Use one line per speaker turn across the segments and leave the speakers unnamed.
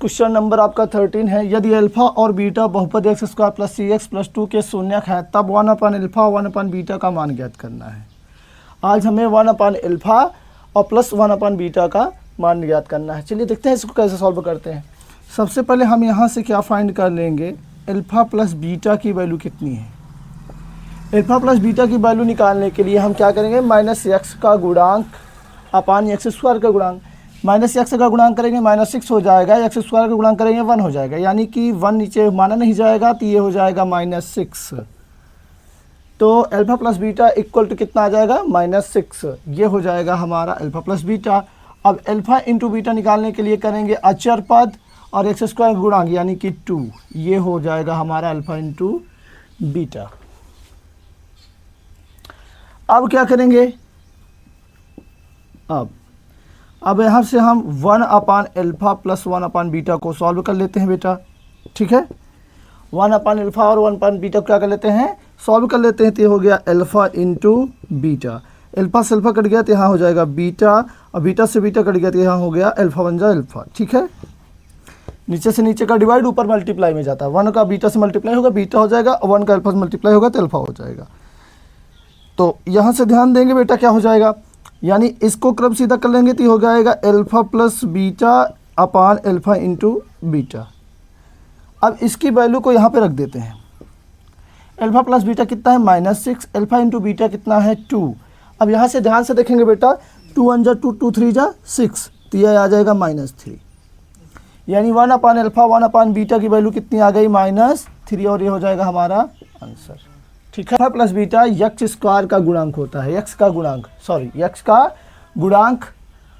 Question number आपका 13 है, यदि अल्फा और बीटा बहुपद एक्स स्क्वायर प्लस सी एक्स प्लस 2 के शून्यक है तब 1/अल्फा 1/बीटा का मान ज्ञात करना है। आज हमें 1/अल्फा और प्लस 1/बीटा का मान ज्ञात करना है। चलिए देखते हैं इसको कैसे सॉल्व करते हैं। सबसे पहले हम यहाँ से क्या फाइंड कर लेंगे, अल्फा प्लस बीटा की वैल्यू कितनी है। अल्फा प्लस बीटा की वैल्यू निकालने के लिए हम क्या करेंगे, माइनस एक्स का गुणांक अपान एक्स स्क्वायर का गुणांक, माइनस एक्स का गुणांक करेंगे -6 हो जाएगा, एक्स स्क्वायर का गुणांक करेंगे 1 हो जाएगा, यानी कि 1 नीचे माना नहीं जाएगा तो ये हो जाएगा -6। तो alpha plus beta equal to कितना आ जाएगा, -6। ये हो जाएगा हमारा अल्फा प्लस बीटा। अब अल्फा इंटू बीटा निकालने के लिए करेंगे अचर पद और एक्स स्क्वायर गुणांक यानी कि 2, ये हो जाएगा हमारा अल्फा इंटू बीटा। अब क्या करेंगे, अब यहाँ से हम 1/अल्फा प्लस 1/बीटा को सॉल्व कर लेते हैं बेटा। ठीक है, 1/अल्फा और 1/बीटा को क्या कर लेते हैं, सॉल्व कर लेते हैं। तो ये हो गया अल्फा इंटू बीटा, अल्फा से अल्फा कट गया तो यहाँ हो जाएगा बीटा, और बीटा से बीटा कट गया तो यहाँ हो गया अल्फा बन जाए अल्फा। ठीक है, नीचे से नीचे का डिवाइड ऊपर मल्टीप्लाई में जाता है, 1 का बीटा से मल्टीप्लाई होगा बीटा हो जाएगा, और 1 का अल्फा से मल्टीप्लाई होगा तो अल्फा हो जाएगा। तो यहाँ से ध्यान देंगे बेटा क्या हो जाएगा, यानी इसको क्रम सीधा कर लेंगे तो हो जाएगा alpha plus beta upon alpha into beta. अब इसकी वैल्यू को यहाँ पे रख देते हैं। अल्फा प्लस बीटा कितना है, -6, अल्फा इंटू बीटा कितना है 2। अब यहाँ से ध्यान से देखेंगे बेटा, 2 1 जा 2, 2 3 जा 6, तो यह आ जाएगा -3, यानी 1/अल्फा 1/बीटा की वैल्यू कितनी आ गई, -3, और ये हो जाएगा हमारा आंसर। ठीक है, प्लस बीटा एक्स स्क्वायर का गुणांक होता है, एक्स का गुणांक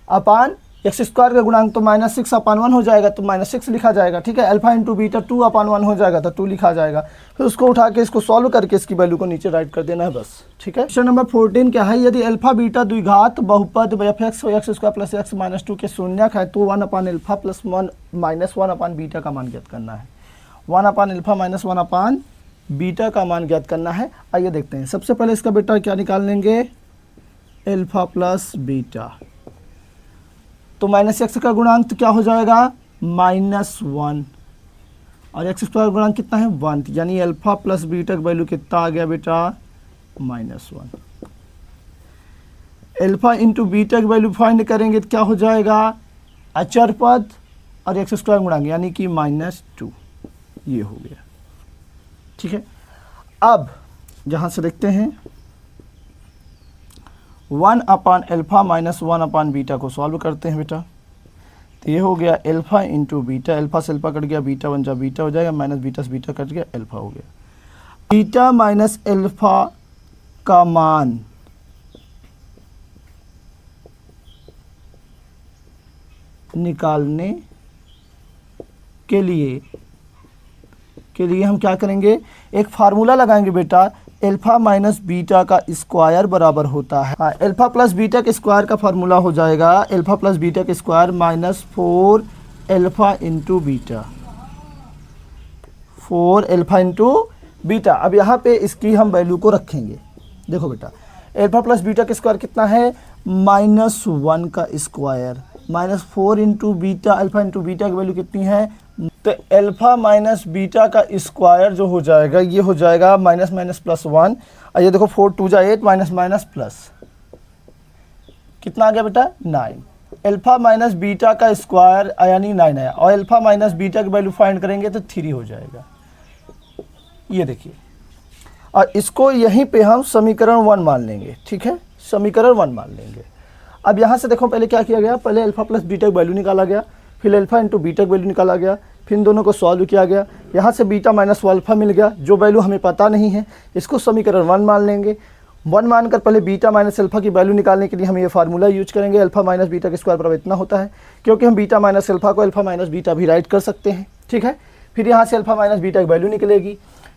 अपान एक्स स्क्वायर का गुणांक, तो -6/1 हो जाएगा तो -6 लिखा जाएगा। ठीक है, अल्फा इंटू बीटा 2/1 हो जाएगा तो 2 लिखा जाएगा। फिर उसको उठा के इसको सॉल्व करके इसकी वैल्यू को नीचे राइट कर देना है बस। ठीक है, क्वेश्चन नंबर 14 क्या है, यदि अल्फा बीटा द्विघात बहुपद f(x) x square plus x -2 के शून्यक है तो 1/अल्फा प्लस 1 माइनस 1/बीटा का मान ज्ञात करना है। 1/अल्फा माइनस 1/बीटा का मान ज्ञात करना है। आइए देखते हैं। सबसे पहले इसका बेटा क्या निकाल लेंगे, अल्फा प्लस बीटा, तो -x का गुणांक तो क्या हो जाएगा -1, और एक्स स्क्वायर गुणांक कितना है 1, यानी अल्फा प्लस बीटा की वैल्यू कितना आ गया बेटा -1। अल्फा इंटू बीटा की वैल्यू फाइंड करेंगे तो क्या हो जाएगा, अचर पद और एक्स स्क्वायर गुणांक यानी कि -2, ये हो गया। ठीक है, अब जहाँ से देखते हैं 1/अल्फा माइनस 1/बीटा को सॉल्व करते हैं बेटा। तो ये हो गया अल्फा इंटू बीटा, अल्फा से अल्फा कट गया, बीटा बन जा बीटा हो जाएगा, माइनस बीटा से बीटा कट गया, अल्फा हो गया। बीटा माइनस अल्फा का मान निकालने के लिए हम क्या करेंगे, एक फार्मूला लगाएंगे बेटा, अल्फा माइनस बीटा का स्क्वायर बराबर होता है, अल्फा प्लस बीटा के स्क्वायर का फार्मूला हो जाएगा अल्फा प्लस बीटा के square -4 alpha into beta, 4 alpha into beta. अब यहाँ पे इसकी हम वैल्यू को रखेंगे। देखो बेटा, अल्फा प्लस बीटा का स्क्वायर कितना है, -1 का square, -4 into beta, alpha into beta की वैल्यू कितनी है, तो अल्फा माइनस बीटा का स्क्वायर जो हो जाएगा ये हो जाएगा माइनस माइनस प्लस 1, और ये देखो 4 2 जा 8, माइनस माइनस प्लस कितना आ गया बेटा 9। अल्फा माइनस बीटा का स्क्वायर यानी 9 आया, और अल्फा माइनस बीटा की वैल्यू फाइंड करेंगे तो 3 हो जाएगा। ये देखिए, और इसको यहीं पे हम समीकरण 1 मान लेंगे। ठीक है, समीकरण 1 मान लेंगे। अब यहाँ से देखो पहले क्या किया गया, पहले अल्फा प्लस बीटा की वैल्यू निकाला गया, फिर अल्फा इंटू बीटा की वैल्यू निकाला गया, फिर इन दोनों को सॉल्व किया गया। यहाँ से बीटा माइनस अल्फा मिल गया, जो वैल्यू हमें पता नहीं है, इसको समीकरण 1 मान लेंगे। 1 मानकर पहले बीटा माइनस अल्फा की वैल्यू निकालने के लिए हम ये फार्मूला यूज करेंगे, अल्फा माइनस बीटा के स्क्वायर बराबर इतना होता है, क्योंकि हम बीटा माइनस अल्फा को अल्फा माइनस बीटा भी राइट कर सकते हैं। ठीक है, फिर यहाँ से अल्फा माइनस बीटा की वैल्यू निकलेगी,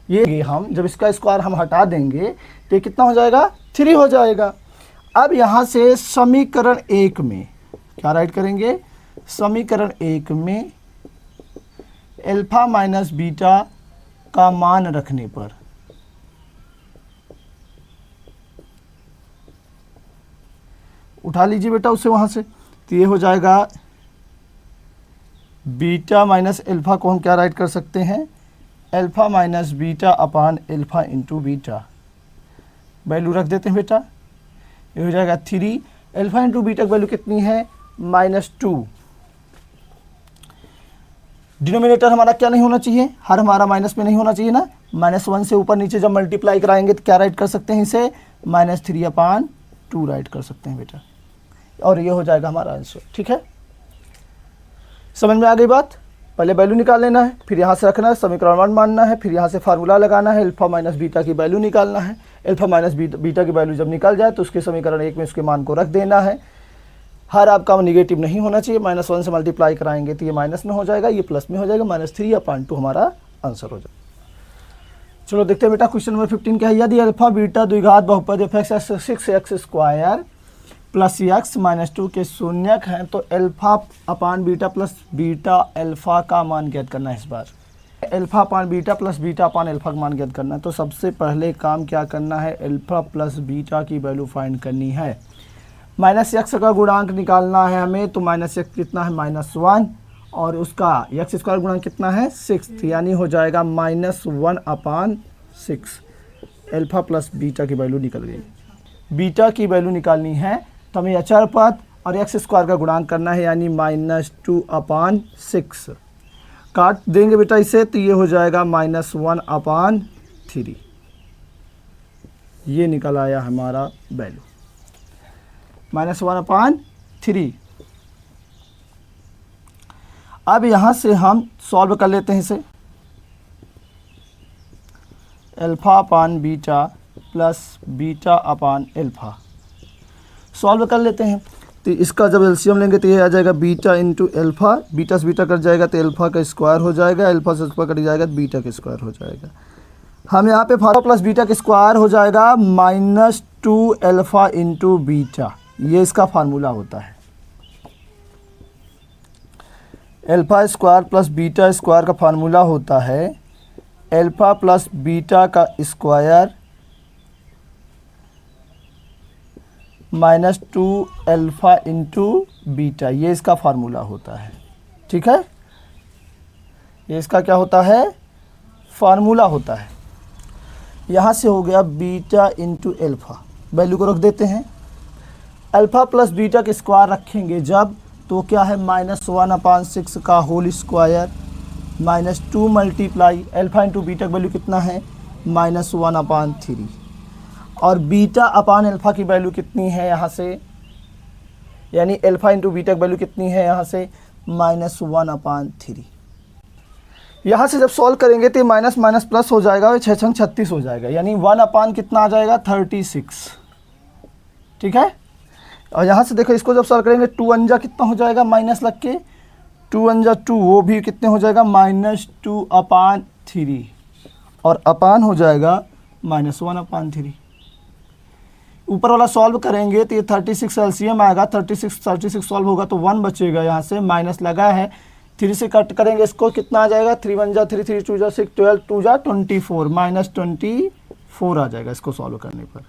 ये हम जब इसका स्क्वायर हम हटा देंगे तो ये कितना हो जाएगा 3 हो जाएगा। अब यहाँ से समीकरण 1 में क्या राइट करेंगे, समीकरण 1 में अल्फा माइनस बीटा का मान रखने पर उठा लीजिए बेटा उसे वहाँ से, तो ये हो जाएगा बीटा माइनस एल्फ़ा को हम क्या राइट कर सकते हैं, एल्फ़ा माइनस बीटा अपान एल्फ़ा इंटू बीटा। वैल्यू रख देते हैं बेटा, ये हो जाएगा 3। एल्फ़ा इंटू बीटा की वैल्यू कितनी है, -2। डिनोमिनेटर हमारा क्या नहीं होना चाहिए, हर हमारा माइनस में नहीं होना चाहिए ना। -1 से ऊपर नीचे जब मल्टीप्लाई कराएंगे तो क्या राइट कर सकते हैं, इसे -3/2 राइट कर सकते हैं बेटा, और ये हो जाएगा हमारा आंसर। ठीक है, समझ में आ गई बात। पहले वैल्यू निकाल लेना है, फिर यहाँ से रखना है, समीकरण 1 मानना है, फिर यहाँ से फार्मूला लगाना है, अल्फ़ा माइनस बीटा की वैल्यू निकालना है। अल्फ़ा माइनस बीटा की वैल्यू जब निकल जाए तो उसके समीकरण 1 में उसके मान को रख देना है। हर आपका नेगेटिव नहीं होना चाहिए, -1 से मल्टीप्लाई कराएंगे तो ये माइनस में हो जाएगा, ये प्लस में हो जाएगा, -3/2 हमारा आंसर हो जाएगा। चलो देखते हैं बेटा क्वेश्चन नंबर 15 क्या है। यदि अल्फा बीटा द्विघात बहुपद f(6x² प्लस x-2 के शून्यक हैं तो alpha upon beta plus beta alpha का मान ज्ञात करना है। इस बार alpha upon beta plus beta upon alpha का मान ज्ञात करना है। तो सबसे पहले काम क्या करना है, अल्फा प्लस बीटा की वैल्यू फाइंड करनी है। -x का गुणांक निकालना है हमें, तो -x कितना है, -1, और उसका x² गुणांक कितना है, 6, यानी हो जाएगा -1/6। अल्फा प्लस बीटा की वैल्यू निकल गई। बीटा की वैल्यू निकालनी है तो हमें अचर पद और x² का गुणांक करना है, यानी -2/6। काट देंगे बेटा इसे तो ये हो जाएगा -1/3। ये निकल आया हमारा वैल्यू -1/3। अब यहाँ से हम सॉल्व कर लेते हैं इसे, alpha upon beta plus beta upon alpha solve कर लेते हैं। तो इसका जब एलसीएम लेंगे तो ये आ जाएगा बीटा इंटू अल्फा, बीटा से बीटा कट जाएगा तो अल्फा का स्क्वायर हो जाएगा, अल्फा से अल्फा कट जाएगा तो बीटा का स्क्वायर हो जाएगा। हम यहाँ पे फार्मूला प्लस बीटा का स्क्वायर हो जाएगा -2 अल्फा इंटू बीटा, ये इसका फार्मूला होता है। Alpha square plus beta square का फार्मूला होता है अल्फा प्लस बीटा का स्क्वायर -2 अल्फा इंटू बीटा, ये इसका फार्मूला होता है। ठीक है, ये इसका क्या होता है, फार्मूला होता है। यहाँ से हो गया बीटा इंटू अल्फा, वैल्यू को रख देते हैं। अल्फा प्लस बीटा के स्क्वायर रखेंगे जब, तो क्या है, -1/6 का whole square -2 multiply alpha into beta की वैल्यू कितना है, -1/3, और बीटा अपान अल्फा की वैल्यू कितनी है यहाँ से, यानी अल्फा इंटू बीटा की वैल्यू कितनी है यहाँ से, -1/3। यहाँ से जब सॉल्व करेंगे तो माइनस माइनस प्लस हो जाएगा और 6 36 हो जाएगा, यानी 1/, कितना आ जाएगा, 36। ठीक है, और यहाँ से देखो इसको जब सॉल्व करेंगे 2 अंजा कितना हो जाएगा, माइनस लग के 2 अंजा 2, वो भी कितने हो जाएगा, -2/3, और अपान हो जाएगा -1/3। ऊपर वाला सॉल्व करेंगे तो ये 36 एलसीएम आएगा, 36 सॉल्व होगा तो 1 बचेगा, यहाँ से माइनस लगा है, 3 से कट करेंगे इसको, कितना आ जाएगा, 3 1 जा 3, 3 2 जा 6, 12 2 जा 24, -24 आ जाएगा इसको सॉल्व करने पर।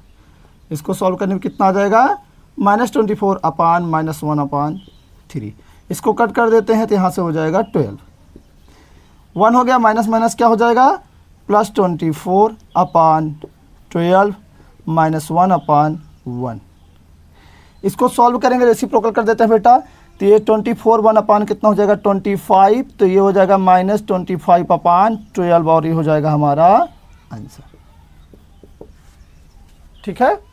इसको सॉल्व करने में कितना आ जाएगा, -24 अपान -1/3। इसको कट कर देते हैं तो यहाँ से हो जाएगा 12, 1 हो गया, माइनस माइनस क्या हो जाएगा, +24 अपान 12 -1/1। इसको सॉल्व करेंगे, रेसिप्रोकल कर देते हैं बेटा, तो ये 24 1 अपान कितना हो जाएगा, 25, तो ये हो जाएगा -25/12, और ये हो जाएगा हमारा आंसर। ठीक है,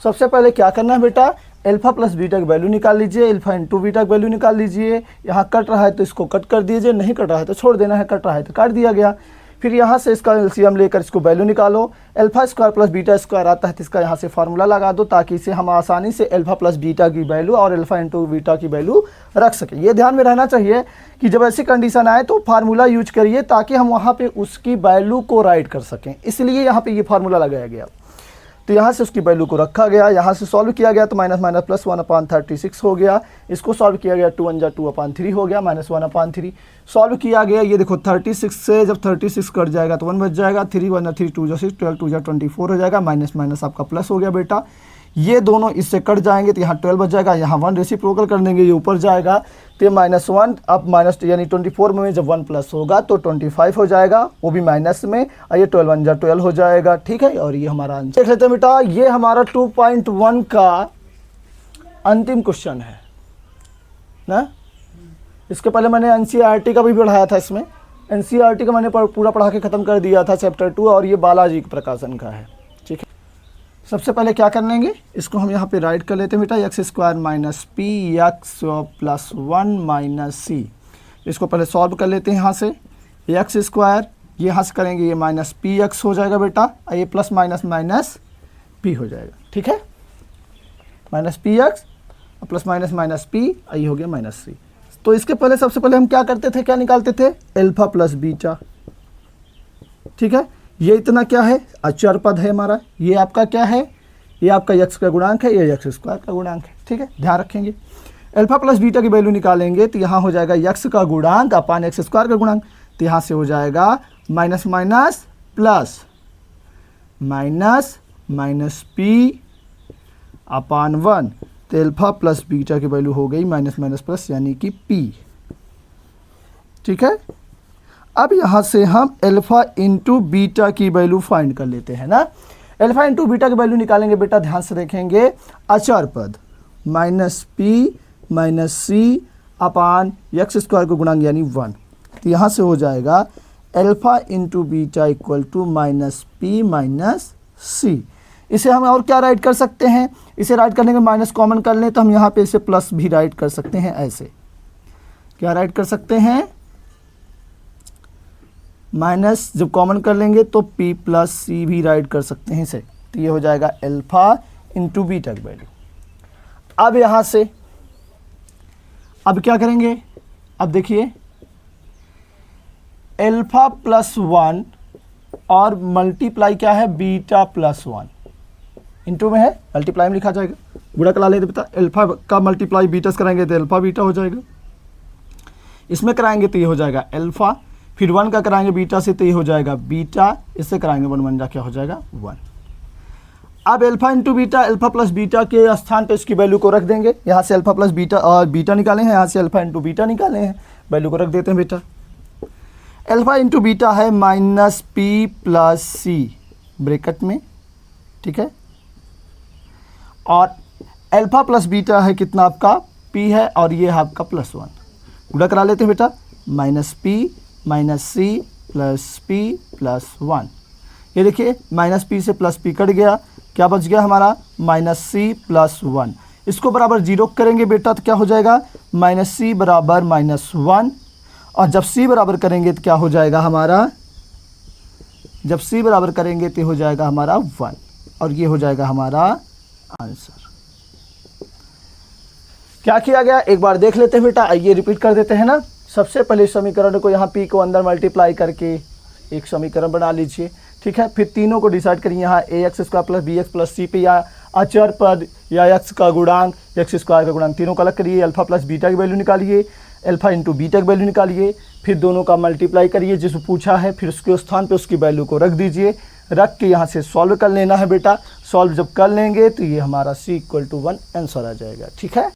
सबसे पहले क्या करना है बेटा, अल्फा प्लस बीटा की वैल्यू निकाल लीजिए, अल्फा इंटू बीटा की वैल्यू निकाल लीजिए। यहाँ कट रहा है तो इसको कट कर दीजिए, नहीं कट रहा है तो छोड़ देना है, कट रहा है तो काट दिया गया। फिर यहाँ से इसका एलसीएम लेकर इसको वैल्यू निकालो, alpha square plus beta square आता है तो इसका यहाँ से फार्मूला लगा दो, ताकि इसे हम आसानी से अल्फा प्लस बीटा की वैल्यू और अल्फा इंटू बीटा की वैल्यू रख सकें। ये ध्यान में रहना चाहिए कि जब ऐसी कंडीशन आए तो फार्मूला यूज करिए, ताकि हम वहाँ पे उसकी वैल्यू को राइट कर सकें, इसलिए यहाँ पे ये फार्मूला लगाया गया। तो यहाँ से उसकी वैल्यू को रखा गया, यहाँ से सॉल्व किया गया तो माइनस माइनस प्लस 1/36 हो गया। इसको सॉल्व किया गया 2 1 जा 2/3 हो गया, -1/3 सॉल्व किया गया। ये देखो 36 से जब 36 कट जाएगा तो 1 बच जाएगा, 3 1 3 2 जा 6, 12 2 जा 24 हो जाएगा, माइनस माइनस आपका प्लस हो गया बेटा। ये दोनों इससे कट जाएंगे तो यहाँ 12 बच जाएगा, यहाँ 1 रेसिप्रोकल कर देंगे, ये ऊपर जाएगा तो ये -1 अब माइनस यानी 24 में जब 1 प्लस होगा तो 25 हो जाएगा, वो भी माइनस में, और ये 12 1 12 हो जाएगा। ठीक है, और ये हमारा आंसर देख लेते हैं बेटा। ये हमारा 2.1 का अंतिम क्वेश्चन है ना। इसके पहले मैंने NCERT का भी पढ़ाया था, इसमें NCERT का मैंने पूरा पढ़ा के ख़त्म कर दिया था चैप्टर 2, और ये बालाजी प्रकाशन का है। ठीक है, सबसे पहले क्या कर लेंगे, इसको हम यहाँ पे राइट कर लेते हैं बेटा, x² minus p x plus 1 minus c. इसको पहले सॉल्व कर लेते हैं यहाँ से। x², ये यहाँ से करेंगे, ये माइनस पी एक्स हो जाएगा बेटा, और ये प्लस माइनस माइनस पी हो जाएगा। ठीक है, minus p x plus minus minus P, ये हो गया माइनस सी। तो इसके पहले सबसे पहले हम क्या करते थे, क्या निकालते थे, अल्फा प्लस बीटा। ठीक है, ये इतना क्या है, अचर पद है हमारा, ये आपका क्या है, ये आपका x का गुणांक है, ये x² का गुणांक है। ठीक है, ध्यान रखेंगे। अल्फा प्लस बीटा की वैल्यू निकालेंगे तो यहाँ हो जाएगा x का गुणांक अपान x² का गुणांक, तो यहाँ से हो जाएगा minus minus plus minus minus P अपान 1, तो अल्फा प्लस बीटा की वैल्यू हो गई माइनस माइनस प्लस यानी कि p। ठीक है, अब यहाँ से हम अल्फा इंटू बीटा की वैल्यू फाइंड कर लेते हैं ना। अल्फा इंटू बीटा की वैल्यू निकालेंगे बेटा, ध्यान से देखेंगे, अचर पद माइनस पी माइनस सी अपान x² का गुणांक यानी 1, तो यहाँ से हो जाएगा alpha into beta equal to minus p minus c. इसे हम और क्या राइट कर सकते हैं, इसे राइट करने के माइनस कॉमन कर लें तो हम यहाँ पे इसे प्लस भी राइट कर सकते हैं। ऐसे क्या राइट कर सकते हैं, माइनस जब कॉमन कर लेंगे तो p प्लस सी भी राइट कर सकते हैं इसे, तो ये हो जाएगा अल्फा इंटू बीटा की वैल्यू। अब यहाँ से अब क्या करेंगे, अब देखिए अल्फा प्लस 1 और मल्टीप्लाई क्या है, बीटा प्लस 1, इंटू में है, मल्टीप्लाई में लिखा जाएगा, गुणा करा लेते बेटा, अल्फा का मल्टीप्लाई बीटा से कराएंगे तो अल्फा बीटा हो जाएगा, इसमें कराएंगे तो ये हो जाएगा अल्फा, फिर 1 का कराएंगे बीटा से तो ये हो जाएगा बीटा, इससे कराएंगे 1 1 जा क्या हो जाएगा 1। अब alpha into beta, alpha plus beta के स्थान पे इसकी वैल्यू को रख देंगे, यहाँ से अल्फा प्लस बीटा और बीटा निकाले हैं, यहाँ से अल्फा इंटू बीटा निकाले हैं, वैल्यू को रख देते हैं बेटा। अल्फा इंटू बीटा है माइनस पी प्लस सी ब्रैकेट में, ठीक है, और अल्फा प्लस बीटा है कितना आपका p है, और ये है आपका प्लस 1, गुणा करा लेते हैं बेटा, minus p minus c plus p plus 1। ये देखिए माइनस पी से प्लस पी कट गया, क्या बच गया हमारा माइनस सी प्लस 1। इसको बराबर 0 करेंगे बेटा तो क्या हो जाएगा, माइनस सी बराबर माइनस 1, और जब c बराबर करेंगे तो क्या हो जाएगा हमारा, जब c बराबर करेंगे तो हो जाएगा हमारा 1, और ये हो जाएगा हमारा आंसर। क्या किया गया एक बार देख लेते हैं बेटा, आइए रिपीट कर देते हैं ना। सबसे पहले समीकरण को यहाँ p को अंदर मल्टीप्लाई करके एक समीकरण बना लीजिए, ठीक है, फिर तीनों को डिसाइड करिए, यहाँ ax² प्लस bx प्लस सी पे या अचर पद या x का गुणांक x² का गुणांक तीनों का अलग करिए, अल्फा प्लस बीटा की वैल्यू निकालिए, अल्फा इंटू बीटा की वैल्यू निकालिए, फिर दोनों का मल्टीप्लाई करिए जिसको पूछा है, फिर उसके स्थान पे उसकी वैल्यू को रख दीजिए, रख के यहाँ से सॉल्व कर लेना है बेटा। सॉल्व जब कर लेंगे तो ये हमारा c = 1 आंसर आ जाएगा। ठीक है।